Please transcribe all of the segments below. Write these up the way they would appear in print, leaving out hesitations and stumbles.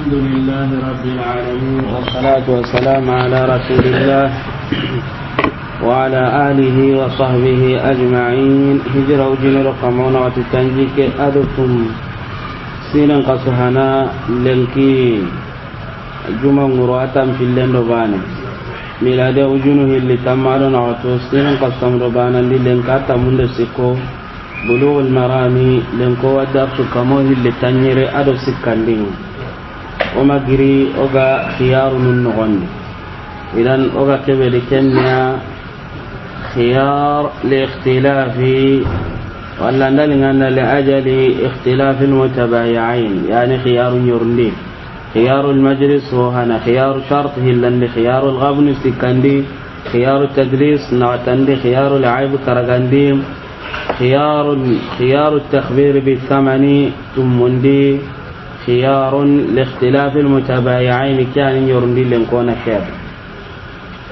الحمد لله رب العالمين والصلاة والسلام على رسول الله وعلى آله وصحبه أجمعين. هجرة وجن رقمنا وتتنجيك أدكم سينا قصهنا لنكي جمع مرواتا في اللندبان ميلاد وجنه اللي تمارنا وتوسينا قصهم ربانا لنكاتا مندسكو بلوغ المرامي لنكو ودقت كموه اللي تنيري أدو سكاندين وما جري أوغا خيار من نغني إذن أوغا كبير كنيا خيار لاختلاف ولا نلغن لأجل اختلاف المتبايعين يعني خيار يرندي خيار المجلس وهنا خيار شرطه لأن خيار الغبن سكاندي خيار التدليس نعتندي خيار العيب كرغانديم خيار التخبير بالثمن تمندي خيار لاختلاف المتبايعين كان يرندي لنكون خير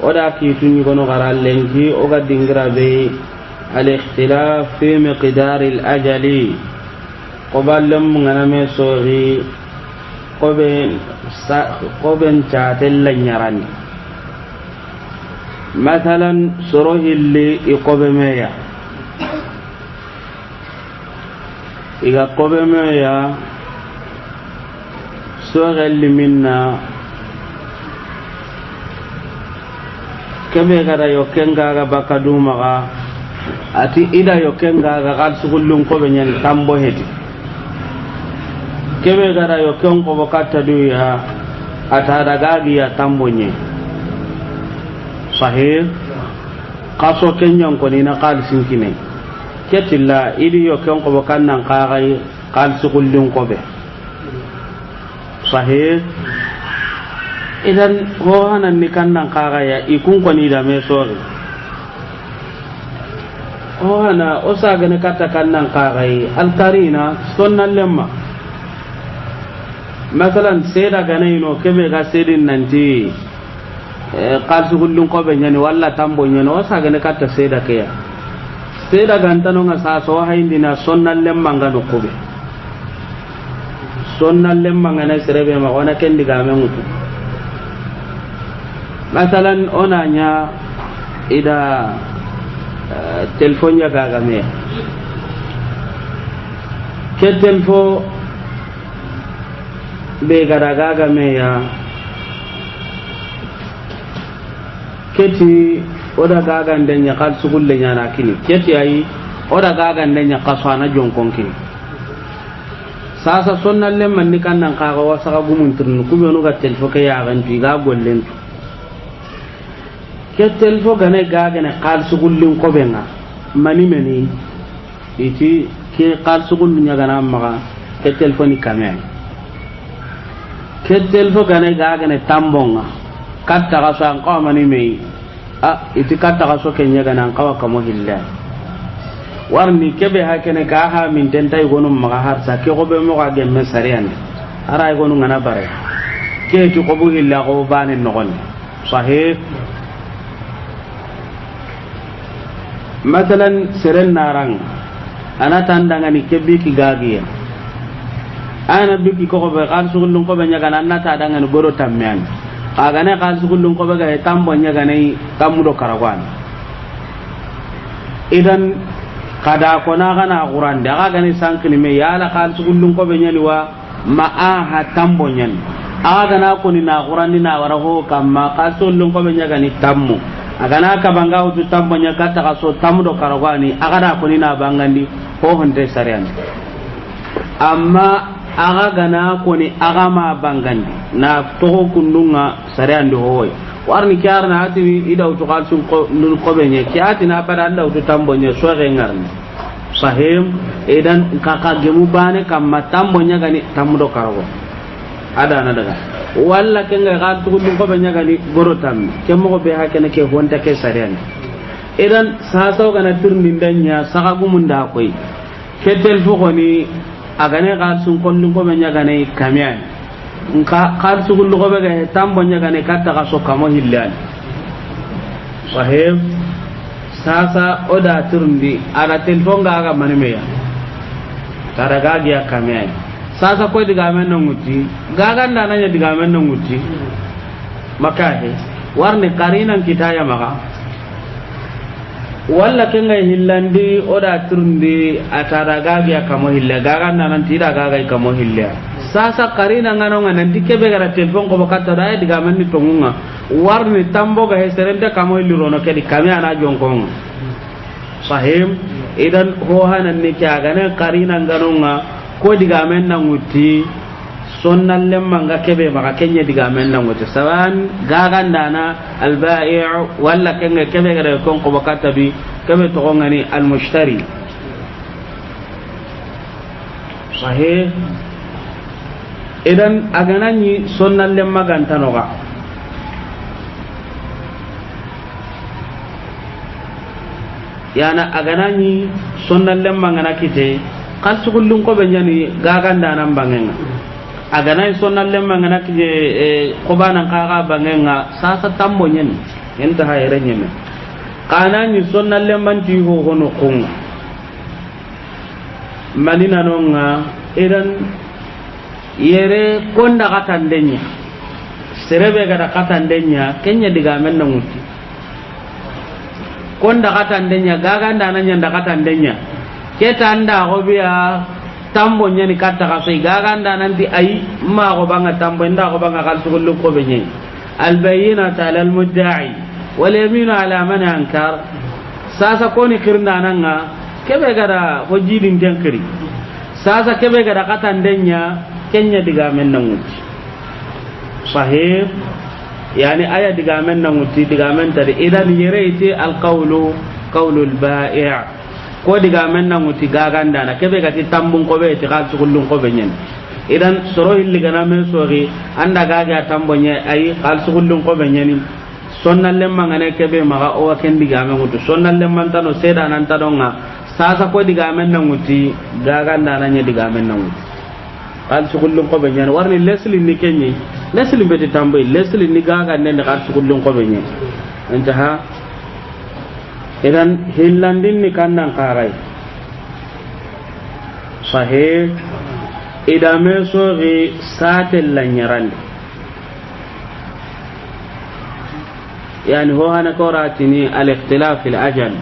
ودا كيتون يكونوا غرال لنجي وقد دينغرا بي الاختلاف في مقدار الأجل قبل لما نمسوغي قبن شاتل لنيراني مثلا سروه اللي يقبمية إذا قبمية سوغ اللي منا كم يغرى يوكنغا بكدومغا أتي إذا يوكنغا غال سغلون قبنيان تامبو هدي كم يغرى يوكنغا بكتدويا أتادغاغي يا تامبوني صحيح قاسو كنيان كونينا قال سنكيني كتلا إذا يوكنغا بكنان قال سغلون قبه صحيح إذن هو هنا نكنا قاعية يكون كوني دامي سوري هو هنا أساعنا كتكنا قاعية الكارينا سنة لما مثلا سيدا غنينو كبيرا سيدين ننتي قال سكولون كوبينيان ولا تامبونيان أساعنا كتا سيدا كيا سيدا غنتانو نساسو هايندنا سنة لما غنو كوبي سنة لما غنى سربي ما وانا كندي غامي موتو مثلا أنا إذا تلفون يا كاغامي كتلفو بيغارا كاغامي يا كتي oda gaga ndenya kal sugulle nyana kini keti ai oda gaga ndenya kasana jonkon kini sasa sonna lemman ni kannan kaga wasa gumun turnu kubenu ga telfo ke ya ganti ga gollen ke telfo gane gaga ne qal sugullin ko benga mani iti ke qal sugullu nya gana maga ke telfoni kamen ke telfo gane gaga ne tambonga katta ga san ko mani me iti katta ga so ke nya gana kawa kamo hilla warni kebe hakene ka ha min tentai gonu maga har sa ke go be mo ga gemme sariyan ara gonu ngana bare ke tu ko bu hilla go bane no gon sahih مثلا سرن ناران انا تاندangani kebbi ki gagiya ana biki ko be kan sugullun ko be nyaga nan ta dangani goro tammian aga ne kan sugullun ko be ga tambo nyaga nei tamudo karagwan idan kada ko na gana quran da aga ne sankini me yala kan sugullun ko be nyani wa ma aha tambo nyan aga na ko ni na quran ni na wara ho kamma kan sugullun ko be nyaga ni tammu agana ka banga utu tambonya kata kaso tamudo karagwani agada ko ni na bangandi ho honte sarian amma aga gana ko ni aga ma bangandi na to kundunga sarian do hoy warni kyar na ati ida utu kalsun ko nun ko benye kyati na pada anda utu tambonya so re ngarni sahim edan kaka gemu bane kam tambonya gani tamudo karagwa ada na daga walla kenga ga tugulun ko banya gani gorotam kemmo be hakene ke honta ke sarian idan sasaw gana turnin danya saka gumunda koy ketel fo goni agane ga sun kollun ko banya gani kamian nka qal tugulun ko be ga tambonya gani katta ga so kamo hillan sahib sasa oda turndi ara telefon ga manimeya taraga giya kamian sasa ko diga men no nguti gaganda nanya diga men no nguti maka he warne karinan kitaya maka walla kenga hillandi oda turndi atara gaga kamo hilla gaganda nan tida gaga kamo hilla sasa karina ngano ngana dikebe gara telefon ko bakata da diga men ni tongunga warne tambo ga heserente kamo hillirono kedi kame ana jonkon sahim idan ho hanan ni kya gane karina ngano nga ko diga men na nguti sonnal lemma nga kebe maka kenya diga men na nguti sawan gaganda na al-bai' walla kenga kebe gara kon ko bakata bi kebe to ngani al-mushtari sahih idan aganani sonnal lemma gantanoga yana aganani sonnal lemma ngana kite kan sugullun ko be nyani gaganda nan bangenga aganani sonnal lemma ngana kite ko banan kaga bangenga sasa tambo nyen enta hayre nyeme kanani sonnal lemman ti ho hono kunga manina nonga idan yere konda katandenya serebe gada katandenya kenya diga men na muti konda katandenya gaganda nanya nda katandenya keta anda go biya tambo nyani katta ka sai gaganda nanti ai ma go banga tambo nda go banga kal sugullu ko benye al bayyinatu ala al mudda'i wal yaminu ala man ankar sasa koni kirnda nanga kebe gada hojidin jankiri sasa kebe gada katandenya kenya diga men na nguti sahih yani aya diga men na nguti diga men tadi idan yereti al qawlu qawlul bai' ko diga men na nguti gaganda na kebe gati tambun ko be ti kal sugullun ko be nyen idan soro hilli gana men sori anda gaga tambonye ay kal sugullun ko be nyen sonnal lemma ngane kebe maga o ken diga men nguti sonnal lemma tano seda nan tadonga sasa ko diga men na nguti gaganda na nya diga men na nguti kal sugullun ko be nyen warni lesli ni kenyi lesli beti tamboy lesli ni gaga nen kal sugullun ko be nyen intaha idan hillandin ni kannan qaray sahih idame sori satel lanyarande yani ho hana koratini al ikhtilaf al ajal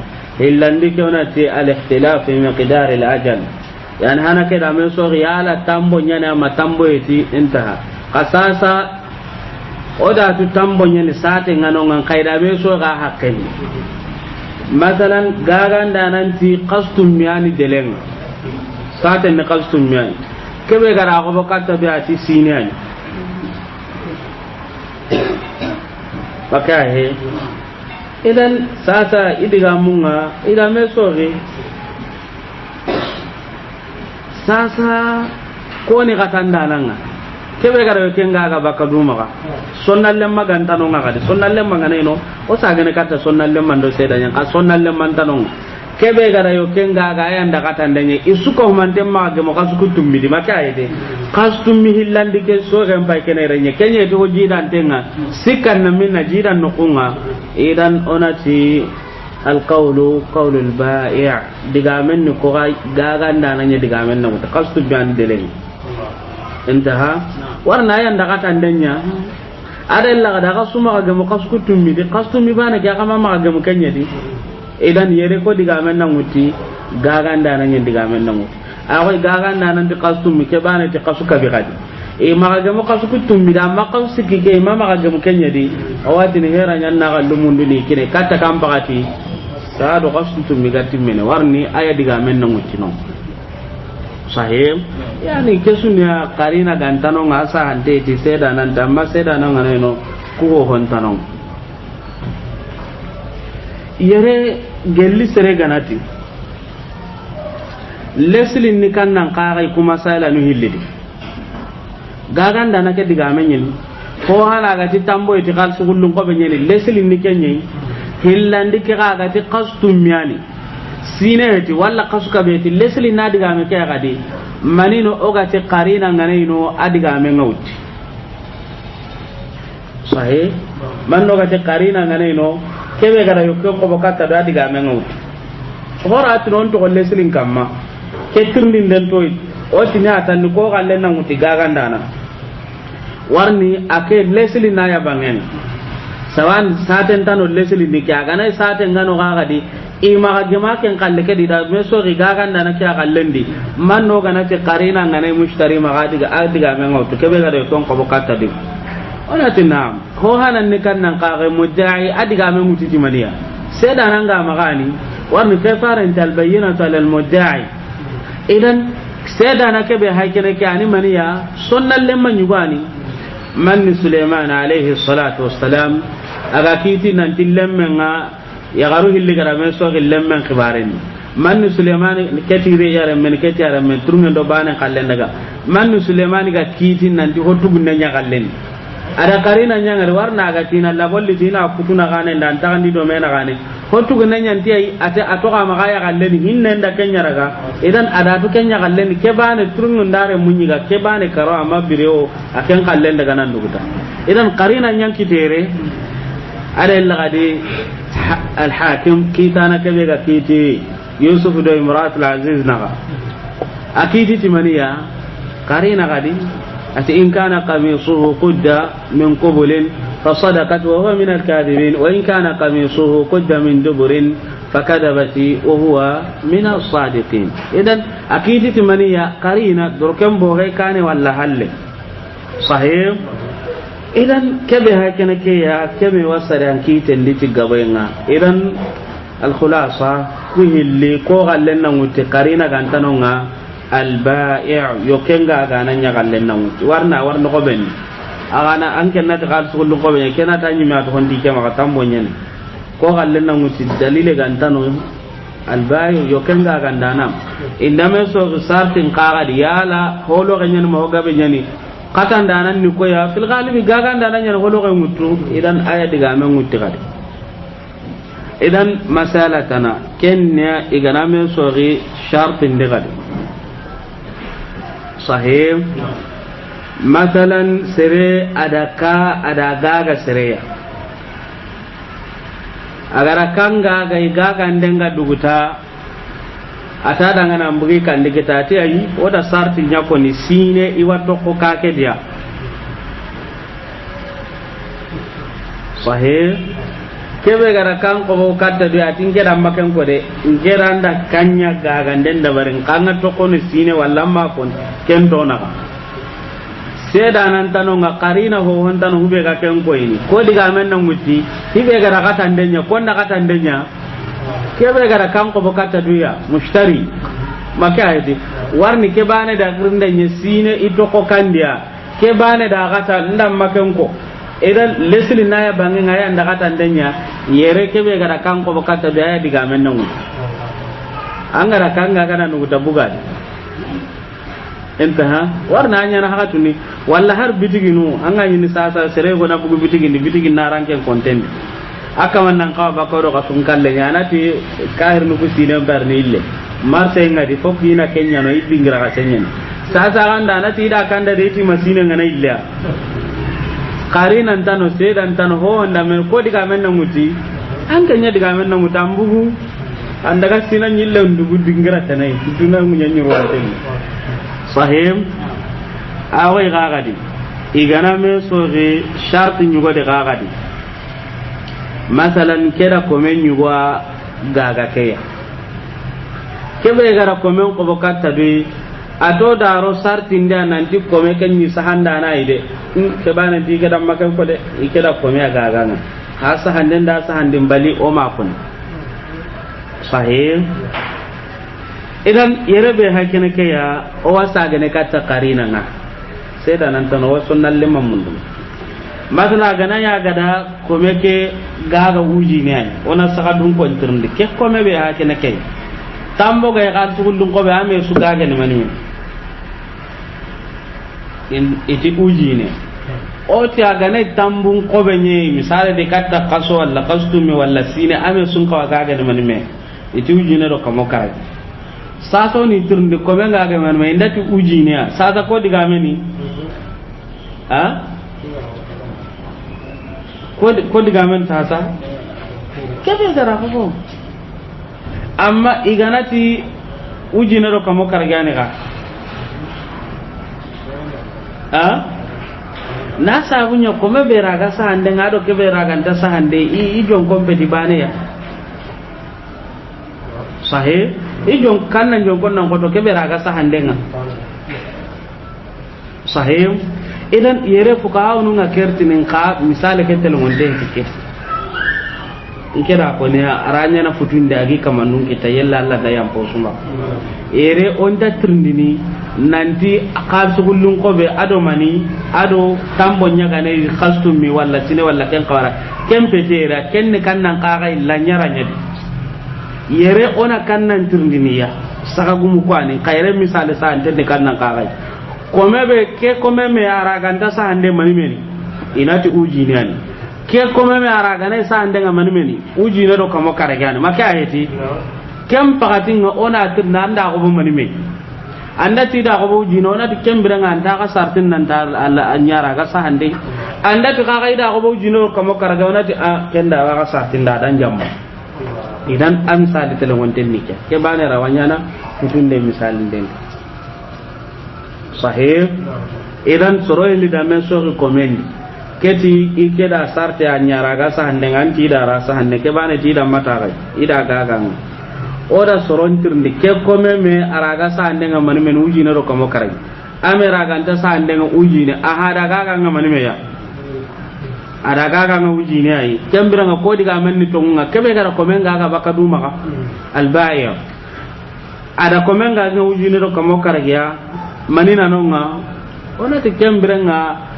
hillandi konati al ikhtilaf fi miqdar al ajal yani hana keda me sori ala tambo nyana ma tambo yeti intaha qasasa oda tu tambo nyani sate ngano ngan kaida be so ga hakkeni masalan gaganda nanti qastum yani deleng sate ne qastum yani kebe gara ko bakata be ati sinani bakahe idan sasa idiga munga ida me sori sasa ko ni katanda nanga kebe gara kenga ga bakaduma ga sonnalle maganta no ngaga de sonnalle magana ino o sagane kata sonnalle mando seda nya ka sonnalle mantano kebe gara yo kenga ga yanda katanda nye isuko mante magge mo kasuku tummi di makaide kastummi hillandi ke so gam bay kene renye kenye to jidan tenga sikkan na minna jidan no kunga idan onati alqawlu qawlul bai' diga men ko ga nda nanya diga men no kastu bian delen intaha warna yanda katandanya adalla daga suma ga mo kasku tummi di kastu mi bana ga kama ma ga mo kenya di idan yere ko diga men nanguti gaga ndana nyen diga men nanguti akoy gaga ndana ndi kastu mi ke bana ti kasu ka bi gadi e ma ga mo kasu kutummi da ma kasu ki ke ma ma ga mo kenya di awati ni hera nyan na ga lumundu ni kine katta kam bagati sa do kasu tummi gatti mene warni aya diga men nanguti no sahim yani kesunya karina gantano ngasa hande ti seda nan damma seda nan ngano ko hontano yere gelli sere ganati lesli ni kannan qaray kuma sala no hillidi gaganda nake diga menyen ko hala ga ti tambo ti kal sugullun ko be nyeni lesli ni kenyi hillandi ke ga ti qastum yani sineti walla qasuka be ti lesli na diga me ke ga di manino oga ti qarina ngane no adiga me ngauti sahih man no ga ti qarina ngane no kebe gara yokko ko bakata da diga men ngauti hora ati non to lesling kamma ke tirndin den to o tinya tan ko galle na muti gagandana warni ake lesli na ya bangen sawan saten tano lesli ni kya gana saten ngano gaga di ima ga gema ken kalle ke di da meso ri gagandana kya kallendi man no gana te qarina ngane mushtari magadi ga adiga men auto kebe ga de ton ko bokata di ona tinam ho hanan ni kan nan kage mudda'i adiga men mutiti maniya seda nan ga magani warni kai faran talbayyinatu lil mudda'i idan seda na kebe haikene ke ani maniya sunnal lemman yugani man Sulaiman alayhi salatu wassalam aga kiti nan tillemmen ga ya garu hilli gara men so lemmen khibaren man Sulaiman ketire yare men ketire men turmen do bane kallen daga man Sulaiman ga kiti nan di hotu gunna nya kallen ada karina nya ngar warna ga tina la bolli tina kutuna gane ndan tagandi do mena gane hotu gunna nya nti ate atoka magaya kallen hinne nda kenya raga idan ada to kenya kallen ke bane turmen ndare munyiga ke bane karo amma bireo aken kallen daga nan duguta idan karina nya kitere ada lagadi al-hakim kitana kebe ga kiti yusuf do imrat al-aziz naga akiti timaniya karina gadi ati in kana qamisuhu qudda min qubulin fasadaqat wa huwa min al-kadhibin wa in kana qamisuhu qudda min duburin fakadabati wa huwa min as-sadiqin idan akiti timaniya karina dorkem boge kane walla halle sahih idan kebe hakana ke ya kebe wasaran kiten liti gabenga idan al khulasa kuhilli ko gallen nan wuti karina gantanonga al bai' yokenga gananya gallen nan wuti warna ko ben agana an kenna ta kal sulu ko ben kenna ta nyima to hondi ke maka tambo nyen ko gallen nan wuti dalile gantano al bai' yokenga gandana indame so sartin qaga diyala holo ganyen mo gabe nyani katan danan ni ko ya fil galibi gagan danan yana holo ga mutu idan aya diga men mutu gadi idan masalatana kenya igana men sori shartin de gadi sahih masalan sere adaka adaga sereya agara kanga ga igaga ndenga duguta ata daga nan bugi kan digita ti ayi oda sarti nyako ni sine iwato ko kake dia sahih kebe gara kan ko katta dia tinge da maken ko de ngeranda kanya gaga den da barin kanga to ko ni sine walla ma kon ken do na seda nan tano nga karina ho hon tano hube ga ken ko ini ko diga men nan muti hibe gara kata ndenya ko na kata ndenya kebe gara kan ko bokata duya mushtari maka ayati warni ke bane da grinda nyesine ito ko kandia ke bane da kata ndam maken ko idan lesli na ya bangi ngaya nda kata ndenya yere kebe gara kan ko bokata duya diga men nan angara kan ga kana nugo tabuga entaha warna anya na hakatuni walla har bitiginu anga yini sasa sere go na bugu bitigin na ranke content aka wannan kawa bakoro ka sun kalle yana ti kahir nu kusine barni ille marse ngadi fokki na kenya no ibingira ka senyen sasa anda na ti da kanda de ti masine ngana ille karina ntano seda ntano ho anda men ko diga men na muti an kanya diga men na mutambugu anda ka sinan yille ndugu dingira tanai tuna munyanyi roate sahim awai gagadi igana me soge sharti nyugo de gagadi masalan keda komen nyugo gaga keya kebe gara komen ko bokata do ato daro sarti nda nanti komen kan ni sahanda na ide ke bana diga dam makan ko de ikeda komen gaga na ha sahanden da sahandin bali o ma kun sahim idan yerebe hakene ke ya o wasa gane katta karina nga sai da nan tan wasu nan liman mundu masala gana ya gada kome ke gaga uji ne ai ona saka dun ko ntirndi ke kome be hakene ke tambo ga ya su dun ko be ame su gaga ne mani in iti uji ne o ti aga ne tambun ko be nye misale de katta kaso walla kastumi walla sine ame sun ka gaga ne mani me iti uji ne do kamo karai saso ni turndi ko be ngaga man may ndati uji ne sasa ko diga meni ha ko diga men sasa kebe dara ko amma iganati uji ne ro kamo kargane ga na sabunya kome be raga sa hande ngado ke be raga nta sa hande i jon kompeti bane ya sahe i jon kannan jon konnan ko to ke be raga sa hande nga sahe idan yere fuka nu nga kertinin ka misale ke tel ngonde ke ikira ko ne aranya na futunde agi kamanun kita yalla Allah da yam posuma ere onda trindini nanti akal sugullun ko be ado mani ado tambo nyaga ne khastum mi walla tine walla ken qara ken petera ken kannan qaga illa nyara nyadi yere ona kannan trindini ya saka gumu ko ani kayre misale sa ante de kannan qaga kome be ke kome me ara ganda sa hande mani meni inati uji ni ani ke kome me ara gane sa hande mani meni uji ne do kamo karagane maka heti kem pagatin ona tirna anda ko mani meni anda tidak ko uji no na kem biranga anta ka sartin nan ta Allah anyara ga sa hande anda to ka ida ko uji no kamo karagane ti kenda wa ka sartin da dan jamma idan amsal telewonten nike ke bane rawanya na mutunde misalin den sahih idan soro ili da men so ko men keti ikeda sarte anyara ga sa hande nganti da rasa hande ke bane ti da mata ga ida gagan oda soron tirndi ke ko me araga sa hande ngamani men uji na ro ko mo karai amera ga anta sa hande ngam uji ne aha da gagan ngamani me ya ada gagan ngam uji ne ai kembira nga ko diga men ni tonga kebe ga ko men ga baka duma ka albaya ada ko men ga ngam uji ne ro ko mo karai ya manina nonga ona te kembrenga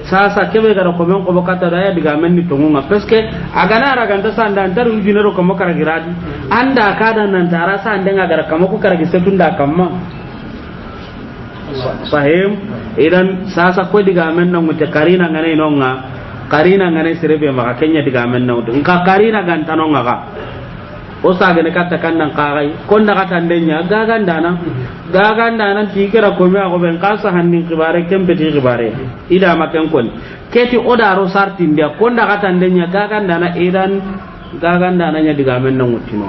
sasa kebe gara ko men ko bakata da ya diga men ni tongunga peske agana ra ganta sanda antar ujinero ko makara giradi anda kada nan tara sanda ngara kamo ko kara gisetunda kamma sahim idan sasa ko diga men no mute karina ngane nonga karina ngane serebe maka kenya diga men no nka karina ganta nonga ka o saga ne kata kannan qagai konda kata ndenya gagandana tikira ko me ko ben kasa hannin kibare kembe ti kibare ida maken kon keti oda ro sartin dia konda kata ndenya gagandana idan gagandana nya diga men nan mutino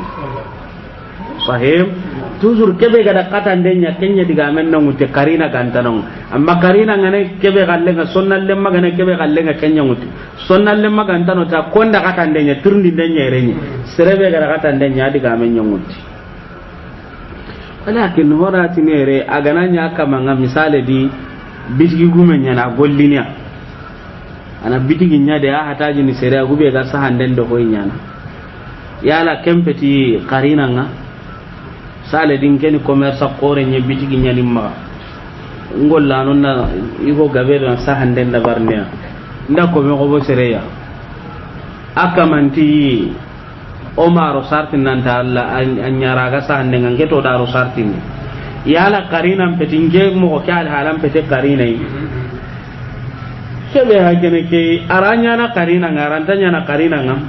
sahim toujours kebe gada kata ndenya kenya diga men nan mutte karina gantanon amma karina ngane kebe galle ga sonnal lemma ngane kebe galle ga kenya mutti sonnal lemma gantano ta konda kata ndenya turndi ndenya renyi serebe gada kata ndenya diga men nyamutti walakin horati nere agananya kama nga misale di bitigi gumenya na gollinya ana bitigi nya de hataji ni sere gube ga sahanden do hoynya yala kempeti karina nga sale din ken commerce qore nya bitigi nya limma ngolla non na igo gabere na sahanden da barnya nda ko me ko bo sere ya akamanti Omaro sartin nan ta Allah anyara ga sa hande ngan geto daro sartin yala karina petinge mo ko kal halam pete karina yi sebe ha gene ke aranya na karina ngarantanya na karina ngam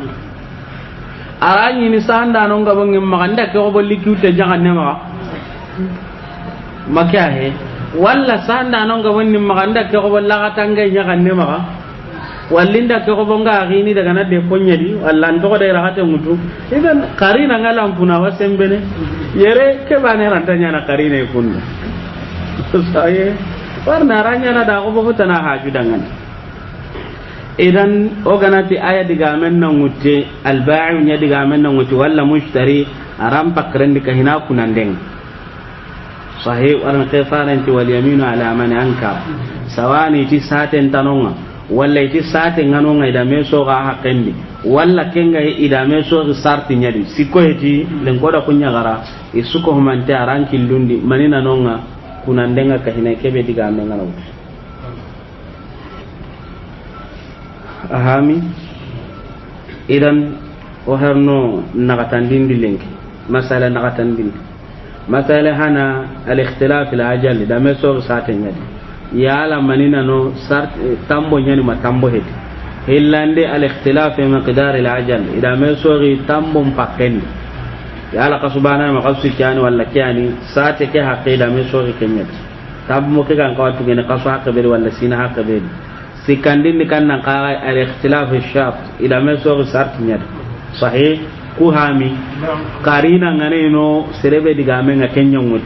aranyi ni sanda non ga bangin maganda ke ko bolli kiute jangan ne ma makya he walla sanda non ga bangin maganda ke ko bolla ga tangay nyakan ne ma wallinda ke ko bonga gini daga na de ponyadi walla ndo ko de rahate mutu idan karina ngala mpuna wasembene yere ke bane rantanya na karina ikunda saye warna ranya na da ko botana haju dangan idan oganati aya diga men na ngutte alba'i nya diga men na ngutte walla mushtari aram pakrendi ka hina kunandeng sahih warna kefaranti wal yaminu ala man anka sawani ti saten tanonga walla iti sate ngano ngai da meso ga hakendi walla kenga ida meso ga sarti nyadi siko heti len koda kunya gara isuko humante aranki lundi manina nonga kunandenga kahina kebe diga mengana ahami idan o herno nagatandindi lenki masala nagatandindi masala hana al ikhtilaf al ajal da meso ga sate nyadi yala manina no sart tambo nyani ma tambo heti hillande al ikhtilaf fi miqdar al ajal ida me sori tambo pakendi yala ka subhana ma qasu kyani walla kyani sate ke haqida me sori kenyat tambo ke kan kawatu ngene qasu haqbeli walla sina haqbeli sikandin kan nan qaga al ikhtilaf al shart ida me sori sart nyat sahih ku hami karina ngane no serebe diga me nga kenyongut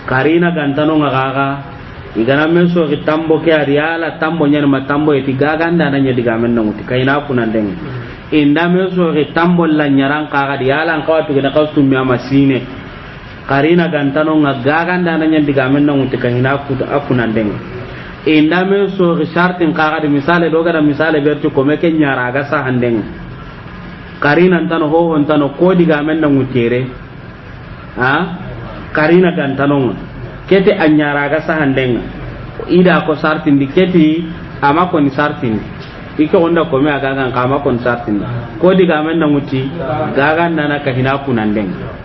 karina gantano ngaga igana men so ri tambo ke ari ala tambo nyana ma tambo eti gaganda na nya diga men nanguti kayna kunan den inda men so ri tambo la nyaran kaga di ala an kawatu gina kawtu mi amasine karina gantano nga gaganda na nya diga men nanguti kayna kutu akunan den inda men so ri shartin kaga di misale doga da misale berti ko me ke nyara ga sa handen karina tano ho hon tano ko diga men nangutere ha karina gantano kete anyara ga sahandenga ida ko sartindi keti ama ko ni sartindi iko onda ko me aga kan kama ko sartindi ko diga men na muti gaga nana ka hina kunandenga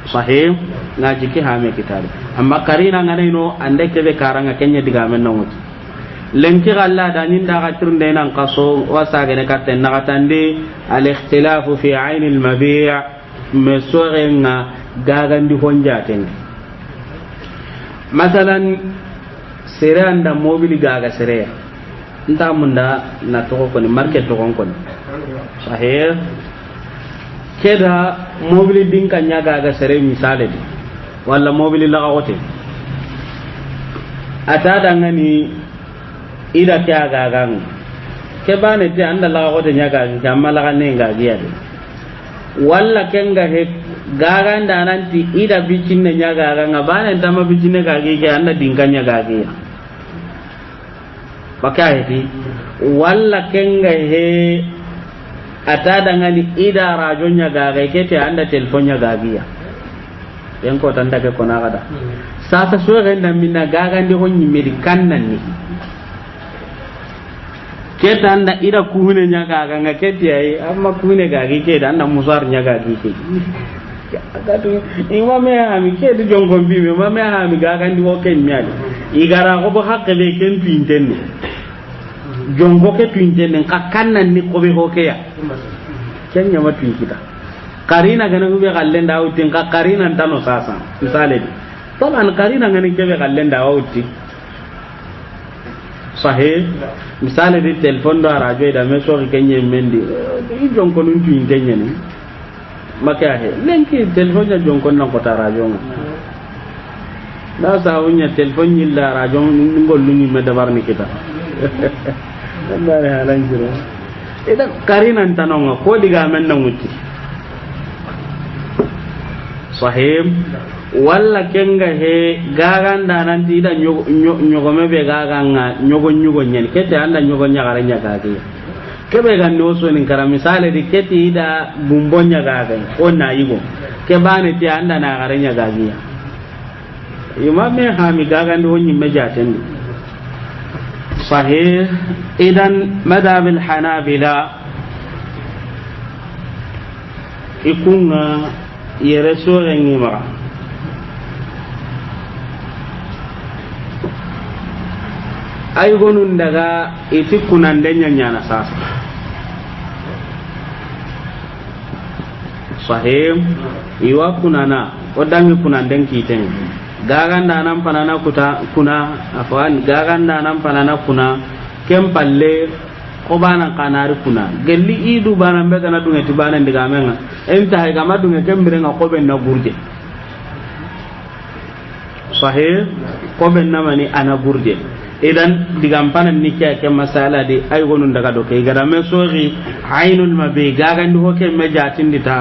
sahih ngaji ki ha me kitabe amma karina ngane no ande kebe karanga kenya diga men na muti lenki galla da ninda ga tirnde nan kaso wasa ga ne katen na katande al ikhtilafu fi ayn al mabi' mesorenga gaga ndi honjaten masalan sere anda mobili gaga sere nta munda na to ko ni market to ko ni sahih keda mobili dinka nya gaga sere misale di wala mobili la gawote atada ngani ida kya gaga ke bane te anda la gawote nya gaga amma la ganne gaga ya walla kenga he gaganda nanti ida bicinne nyaga nga bana ndama bicinne gage ke anda dingkanya gage ya baka hedi walla kenga he atada ngani ida rajonya gage ke te anda telefonnya gage ya yang ko tanda ke kona kada sasa so ganda minna gagandi honni medikan nan ni ke tanda ida kuhune nyaga nga ke te ai amma kuhune gage ke anda musar nyaga gage agatu imame ami ke di jongo bibe mame ami gaga ndi wo ken nyaade igara ko bo hakke be ken tuintenne jongo ke tuintenne ka kannan ni ko be hoke ya ken nyama tuinkita karina gana be gallen da wutin ka karina ntano sasa misale di taban karina ngani ke be gallen da wuti sahih misale di telefon do radio da me so kenye mendi i jongo nun tuintenne ni maka he lenki telefonnya jonkon nan kota rajon da sa wunya telefon yilla rajon ngol lungi me dabar ni kita ndare halan jiro ida karina tanonga ko diga men nan wuti sahib walla kenga he gaganda nan ti da nyogo me be gaganga nyogo nyen kete anda nyogo nyagara nyagage kebe ga no so nin kara misale di keti da bumbonya gaga ko na yigo ke bane ti anda na garanya gagiya imame ha mi gaga ndo nyi mejaten sahih idan madhab al hanabila ikunga yere so ngima ay gonun daga iti kunandenya nyana sasa sahih iwa kunana odangi kunanden kiten gaganda nan panana kuna afwan gaganda nan panana kuna kempalle ko bana kanari kuna gelli idu bana be kana dunga tibana ndiga menga enta hay gama dunga kembere nga ko ben na gurje sahih ko ben na mani ana gurje idan digampanan nikya ke masala di ay gonun daga do kay gara me sori ainul mabe gaga ndi hoke me jatin dita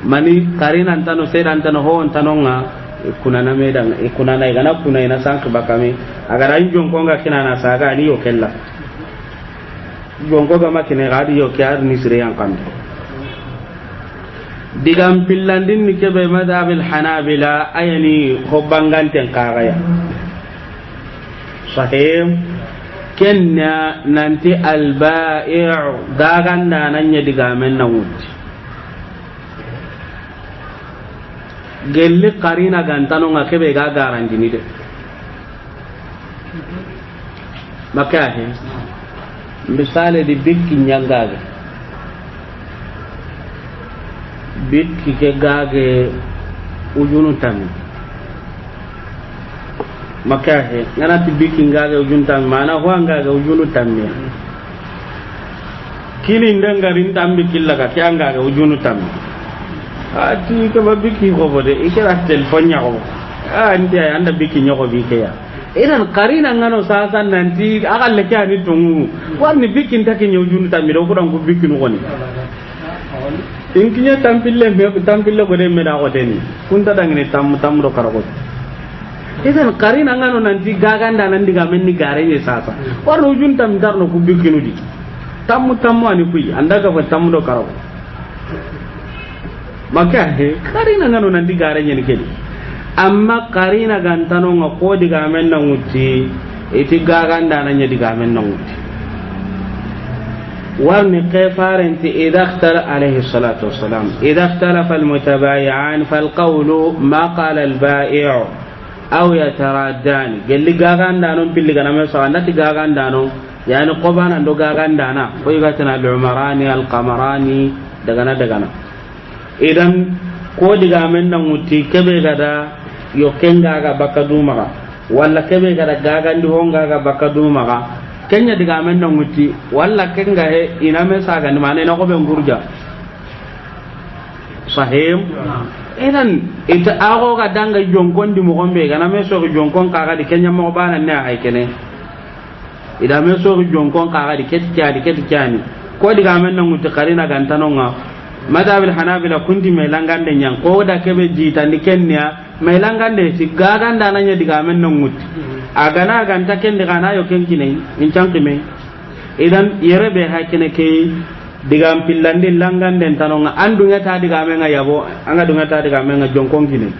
mani karina antano sedan antano ho antano nga kuna na medan kuna na igana kuna ina sank bakame agara injon konga kinana saga ni yo kella jongo ga makine gadi yo kyar ni sire yang kan digam pillandin ni kebe madhab al hanabila ayani hobbanganten kagaya sahih kenna nanti al-bai' gaganda nanya digamen na wuti gelli qarina gantano ngakebe gagaran dini de makahe misale di bikki nyangaga bikki ke gage ujunu tami makahe ngana ti bikki ngage ujunu tami mana ho ngage ujunu tami kini ndangarin tambi killaka ke ngage ujunu tami ati ko babiki ko bode ikira telefonya ko andi anda biki nyoko bike ya idan qarina ngano sasa nanti akalle kyani tungu warni bikin take nyojunu tamiro kuran ku bikin ngoni inkinya tampille gode me da godeni kunta dangene tam do karago idan qarina ngano nanti gaganda nan diga men ni gare ne sasa warno jun tam darno ku bikinu di tam ani kuyi andaga fa tam do karago maka he qarina ngano nanti gare ne kedi amma qarina gantano nga ko diga men na ngutti iti gaganda nan nya diga men na ngutti warni qifarenti idha ikhtala alayhi salatu wassalam idha ikhtalafa almutabayi'an falqawlu ma qala alba'i'u aw yataraddani gelli gaganda non billi gana me so andati gaganda non yani qobana ndo gaganda na ko yigatana al-umarani al-qamarani daga na idan ko diga men na ngutti kebe gada yo kenga ga bakaduma walla kebe gada gagandi honga ga bakaduma kenya diga men na ngutti walla kenga he ina me saga ni mane na ko be ngurja sahim idan ita ago ga danga jonkon di mo gombe ga na me so jonkon ka ga di kenya mo bana ne ay kene ida me so jonkon ka ga di kettiani ko diga men na ngutti karina gantano nga madhabil hanabila kundi me langande nyang ko da kebe jita ni kenya me langande si gaganda nanya diga men na ngutti agana ganta ken diga na yo ken kinai in chankime idan yere be ha kene ke diga pillandi langan den tanonga andunga ta diga men nga yabo anga dunga ta diga men nga jonkon kinai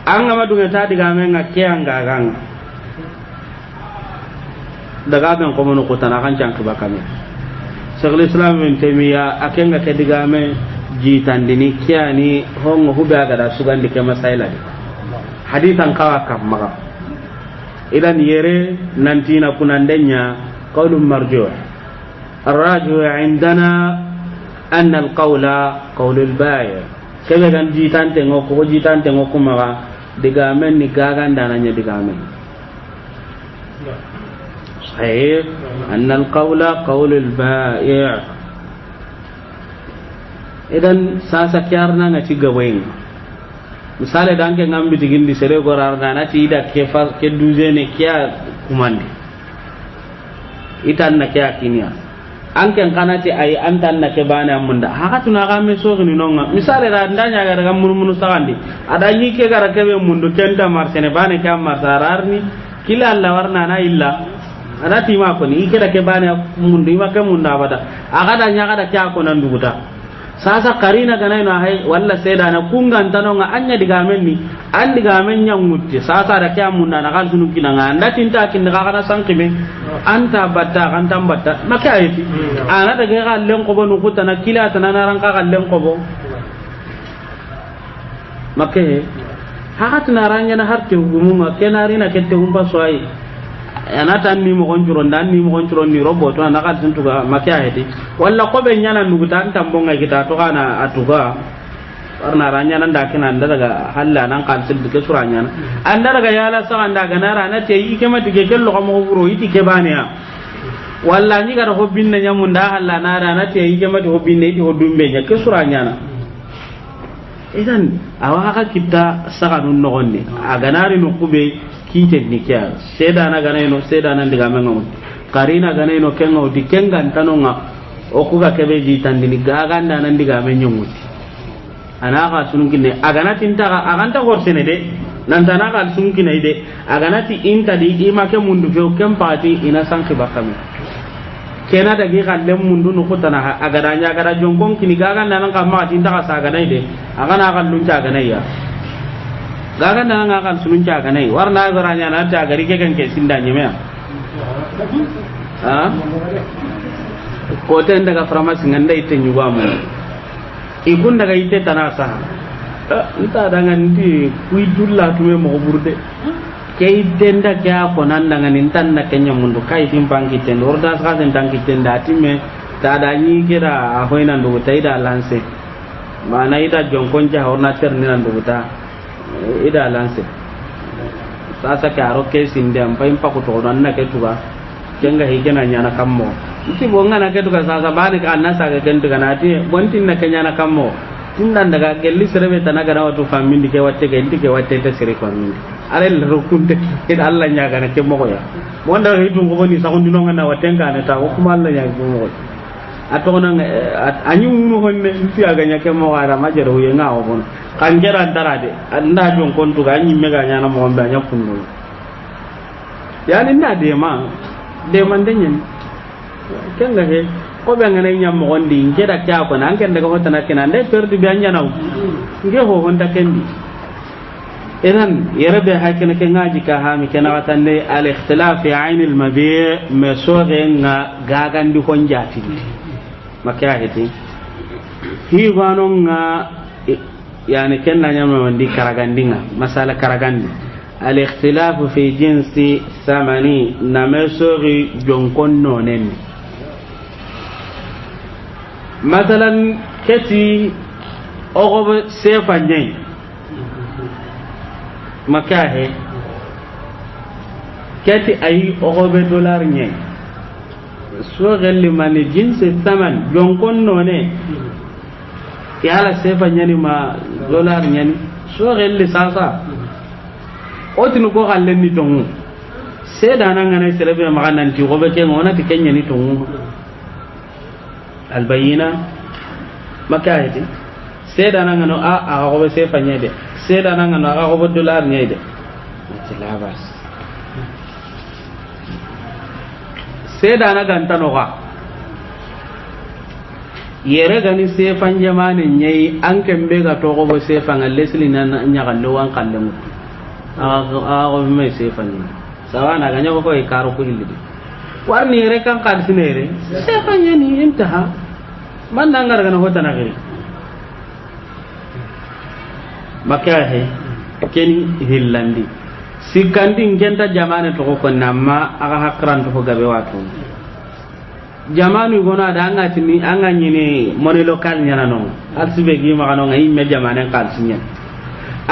anga madunga ta diga men nga ke anga ganga daga ben ko mono ko tan kan chank bakame Syekhul Islam Ibn Taimiyya akenga ke diga men jitandini kiani hongo huba ga da sugandi ke masaila hadithan kawa kamma idan yere nantina kunandenya qawlun marjuh الراجح عندنا أن القول قول البائع كذا كان جيتان تنغو كما دغامن ني غاغان دانانيا دغامن صحيح أن القول قول البائع idan sasa kyarna ngati gawain misale danke ngambi digindi sere gorarna nati ida ke duzene kya kumandi itan na kya kinya anken kanati ay antan na ke bana munda haka tuna ga me so ni nonga misale da ndanya ga daga murmunu sagandi ada ni ke gara ke be mundu kenda marsene bana kya marsararni kila Allah warna na illa ada tima ko ni ke da ke bana mundu ma ke munda bada aga da nya ga da kya ko nan duguta sasa karina ganai na hay walla seda na kungan tanonga anya digamen ni an digamen nyangutti sasa da kya munna na kan sunu kinanga anda tinta kin daga kana sankime anta batta kan tambatta maka ayati ana daga ga len ko bonu kutana kila tanana ran ka len ko bo maka hakat naranya na harte hugumunga kenarina kette humba soai ana tan ni mo gonjuro ndan ni mo gonjuro ni roboto na ka tuntuga makya hedi walla ko be nyana nuguta tambonga kita to kana atuga warna ranya nan da kina daga halla nan kan sil dike suranya anda daga yala sa anda ganara na te yi kema dige kello ko mo buro yiti ke bane ya walla ni gara hobbin na nyamun da halla na da na te yi kema to hobbin ne ti hodumbe nya ke suranya na idan awa haka kita saka nun no gonni aga nari no kube kite nikya seda na gana no seda na diga mengo karina gana no kengo dikenga tanonga okuga kebe jitandini gaganda nan diga menyonguti anaka sununkine agana tinta aganta horsene de nan tanaka sununkine ide agana ti inta di ima ke mundu ke kempati ina sanki bakame kena dagi kallem mundu no kutana agadanya agada jonkon kini gaganda nan kamma tinta ka sagana ide agana kallunta agana ya gaga na nga kan sunun ca kanai warna garanya na ta gari ke kan ke sindanye me ha ko ten daga farmasi nganda ite nyuwa mu ikun daga ite tanasa nta daga ndi kuidulla tuwe mo burde ke itenda kya ko nan daga nintan na kenya mundu kai timpangi ten orda sa sen tangi ten datime ta da ni kira a hoina ndu taida lanse mana ida jonkon ja horna terni nan ndu ta ida lanse sasa karo ke sinde am pay pa ko to nan na ke tuga kenga hikena nyana kammo iti bonga na ke tuga sasa bani ka annasa ga kentu kana ti bontin na kenya na kammo tindan daga gelli serebe tanaga na watu famindi ke watte ke indi ke watte te sere famindi are le rukunte id Allah nya ga na ke mo ya wanda hitu ngo ni sa hundi no ngana watenga na ta kuma Allah nya ko mo atona anyu no honne nti aga nya ke mo ara majaro ye nga o bon kan jara darade anda jon kon to ga nyi mega nya na mo mba nya kunno yani nda de man denyen kenga he ko be ngana nya mo gondi ngeda kya ko nan ken daga hotana kenan de perdi be anya naw nge ho honda kendi idan yarabe hakina ke ngaji ka ha mi kana watande al ikhtilaf fi ayn al mabi' masore nga gagandi honjati makya heti hi wanonga yani kenna nyama mandi karagandinga masala karagandi al ikhtilaf fi jinsi thamani na masori jonkon nonen مثلا كتي أغب سيفا نين مكاهي كتي أي أغب دولار نين سوغ اللي من جنس الثمن جونكون نوني يالا سيفا نين ما دولار نين سوغ اللي ساسا أوتي نكو خالني تونغو سيدانا غانا سيربي مغانا نتي غوبة كي غونا تكيني ني تونغو البينة مكاهتي سيدا نانغانو أغوبة سيفا نيدي سيدا نانغانو أغوبة دولار نيدي لا بس سيدا نانغانتانو غا yere gani sefan jamane nyai an kembe ga to go sefan lesli na nyaga no wan kalle mu a me sefan sawana ga nyago ko e karo ko hilli warni yere kan kan sinere sefan yani intaha man dangar ga no hotana gari makahe keni hillandi sikandi ngenta jamane to ko namma aga hakran to gabe wato jamanu gona da anga tini anga nyini moni local nyana no alsibe gi ma no ngai me jamane kalsinya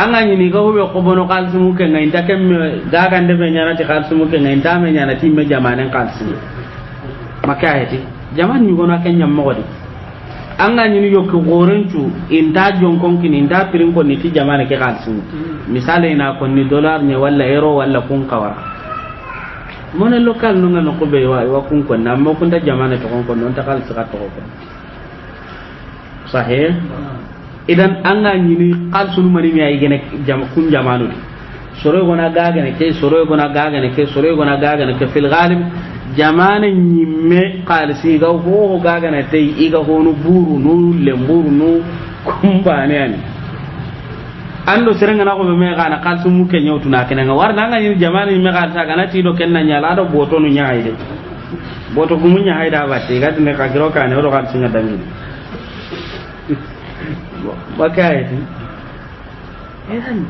anga nyini ko be ko bono kalsimu ke ngai ta kem gaga ndebe nyana ti kalsimu ke ngai ta me nyana ti me jamane kalsinya maka heti jamanu gona ken nyam mogodi anga nyini yokko gorencu inda jonkon kin inda pirin ko ni ti jamane ke kalsimu misale ina ko ni dollar nya walla euro walla kun kawara mona local nunga no ko be wa kun ko na mo kun ta jamana to kon non ta kal saka to ko sahih idan anga nyini kal sunu mari mi ay gene jam kun jamanu soro gona gaga ne ke soro gona gaga ne ke soro gona gaga ne ke fil ghalib jamana nyimme kal si ga ho gaga ne tay iga honu buru no lemburu no kumbane ani ando serenga na ko be me kana kalsu muke nyawtu na kenanga warna nga ni jamani me ka ta kana ti do kenna nyala do boto no nyaay de boto gumu nyaay da batte ga ne ka giro ka ne ro kan singa dangi bakay edan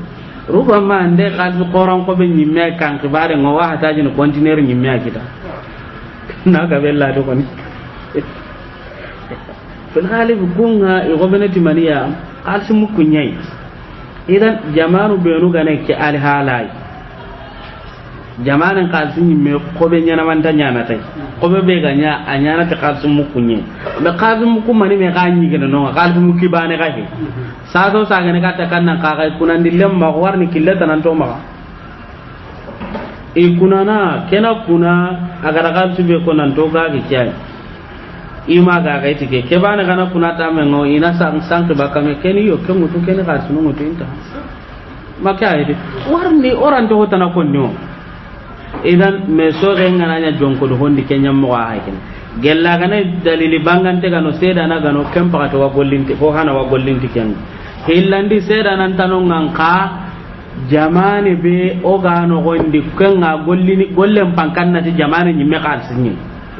rubama ande kalsu qoran ko be nyimme kan kibare ngo wa hata jino container nyimme kita na ga bella do kon fil ghalib kunga e gobenati maniya kalsu muku nyaay idan jamanu benu gane ke alhalai jamanan kalsin me ko be nyana man tanya na tai ko be ganya anyana ta kalsin mu kunye be kalsin mu kuma ni me ganyi gene no kalsin mu kibane ga he sa so sa gane ka ta kanna ka ga kunan dillem ma warni killata nan to ma e kunana kena kuna agara kalsu be ko nan to ga gi kyai ima ga ga tike ke bana kana kuna ta men no ina sang sang to bakame keni yo ke mutu keni ka sunu mutu inta maka ide warni oran to hotana konno idan me so ga ngana nya jonko do hondi kenya mo wa hakin gella kana dalili bangante gano seda na gano kempa to wa gollinti ko hana wa gollinti ken hillandi seda nan tanon nganka jamane be o gano gondi kenga gollini gollen pankanna ti jamane nyimme kalsinni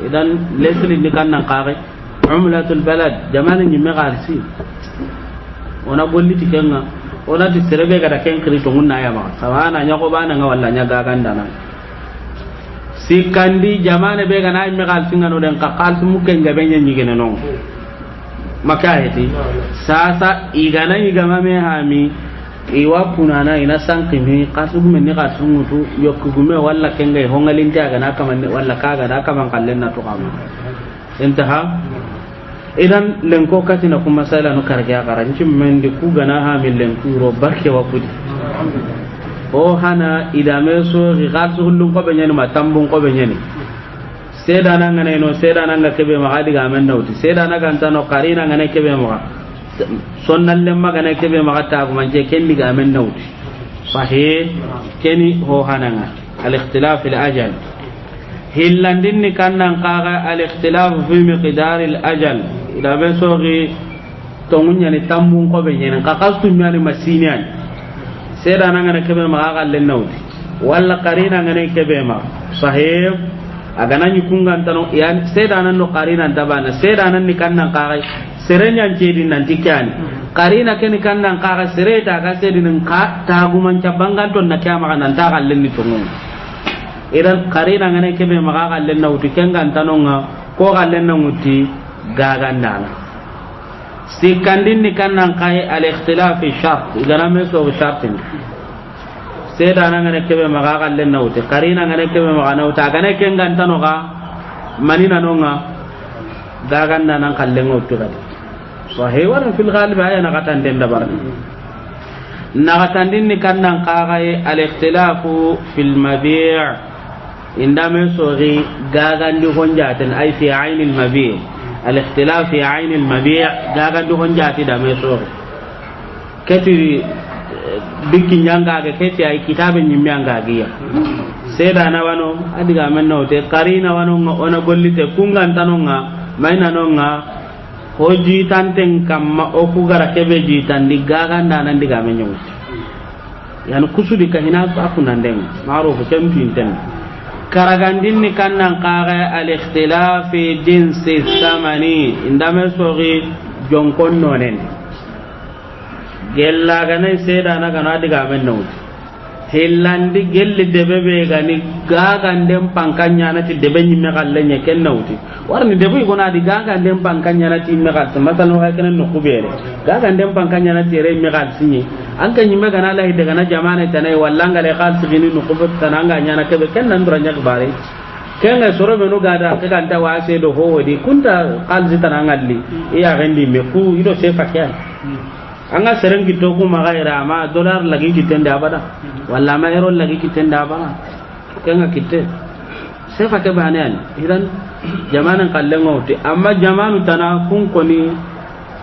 idan lesli ni kan nan qare umlatul balad jamana ni megarsi ona golli tikenga ona ti serebe ga da ken kri to munna ya ma sawana nya ko bana nga walla nya ga ganda nan sikandi jamana be ga na megarsi ngano den ka qalsu mukken ga benya ni gene non maka heti sasa igana igama me hami iwa punana ina sankimi kasu gume ne kasu mutu yokugume walla kenga hongalinti aga na kama walla kaga da kama kallen na to kama intaha idan lenko katina kuma sala no karja garanci mendi ku gana ha min lenku ro barke wa kudi ho hana idame so rigarsu hullun ko benyani matambun ko benyani seda na ngane no seda na ngakebe ma gadi ga men nauti seda na kan tano qarina ngane kebe ma sonnal lemma ngane kebe ma ta ko manje kendi ga men nauti sahih keni ho hananga al ikhtilaf al ajal hillandin ni kannan qaga al ikhtilaf fi miqdar al ajal ida be sogi tongunya ni tambun ko benyani ka kastu nyani masinian seda na ngane kebe ma ga len nauti walla qarina ngane kebe ma sahih agana ni kungan tano ya seda nan no qarina tabana seda nan ni kannan qaga serenya cedi nan tikani qarina ken kannan qaga sereta ga sedi nan ka taguman cabangan ton na kiyama kan ta kallen ni tongun idan qarina ngane kebe ma ga kallen na uti kengan tano nga ko kallen na uti gagandana sikandin ni kannan kai al ikhtilaf fi shart igana me so shartin seda na ngane kebe maga kallen nawte qarina ngane kebe maga nawta gane ken gantano ga manina nonga gaganda nan kallen ngotto gadi sahih wa fil ghalib aya na katan den dabar na katan din ni kannan qaga al ikhtilafu fil mabi' indame sori gagandi honjaten ay fi ayn al mabi' al ikhtilaf fi ayn al mabi' gagandi honjati da me sori keti bikki nyanga ga keti ay kitabe nyimmi anga giya seda na wano adiga men no te qarina wano ona gollite kungan tanonga maina nonga hoji tanten kamma o ku gara kebe ji tan digaga nan diga men nyu yan kusudi ka hina aku nan den maro ko temtin ten karagandin ni kannan qaga al ikhtilaf fi jinsi thamani indame sogi jonkon nonen gella gane seda na kana diga men no hillandi gelli debe be gani gagandem pankanya na ti debe nyimme kallenya ken nauti warni debe gona di gagandem pankanya na ti me kal masalo ha ken no kubere gagandem pankanya na ti re me kal sinyi an kan nyimme gana la hide gana jamana tanai wallanga le kal sigini no kubet tananga nya na kebe ken nan duranya bare ken ga soro be no gada ka kan ta wase do ho wodi kunta kal zitana ngalli iya rendi me ku ido se fakya anga serengi to ku magaira ma dollar lagi kitende abada walla ma euro lagi kitende abada kenga kitte sefa ke banan idan jamanan kallengo te amma jamanu tana kun koni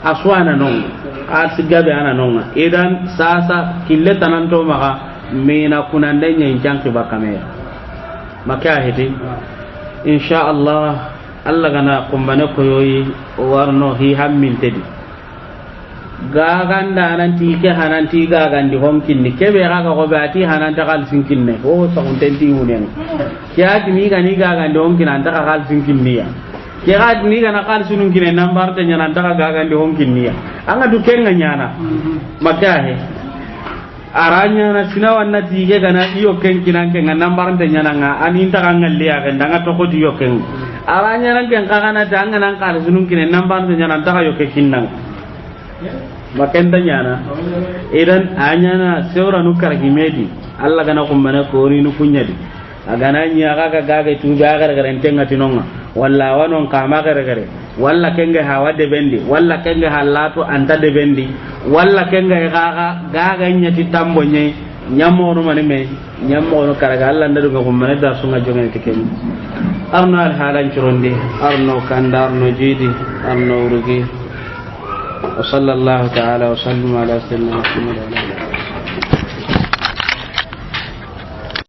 aswana non asigabe ana non idan sasa kille tanan to maga mina kunande nyen janki bakame maka hedi insha Allah Allah gana kumbane koyoyi warno hi hammin tedi gaganda nanti ke hananti gagandi honkinni kebe gaga ko bati hananta kal sinkinne o to contenti unen kiati ni gani gagandi honkina anta kal sinkinni ya kiati ni gana kal sunun kinne nambar te nyana anta gagandi honkinni ya anga du kenga nyana makahe aranya na sinawan na tige gana iyo kenkinan kenga nambar te nyana nga aninta kangalli ya ganda to ko diyo ken aranya nan ken kagana tanga nan kal sunun kinne nambar te nyana anta yo kekinnan makenda nyana idan anyana sewra nu kargi medi alla gana kumbana ko ni nu kunyadi agana nya gaga gaga tu gaga gara entenga tinonga walla wanon kama gara gara walla kenga hawa de bendi walla kenga halato anta de bendi walla kenga gaga nyati tambo nye nyamoro mani me nyamoro karaga alla ndu kumbana da sunga jongen tiken arno al halan churonde arno kandar no jidi arno urugi وصلى الله تعالى وسلم على سيدنا محمد وعلى اله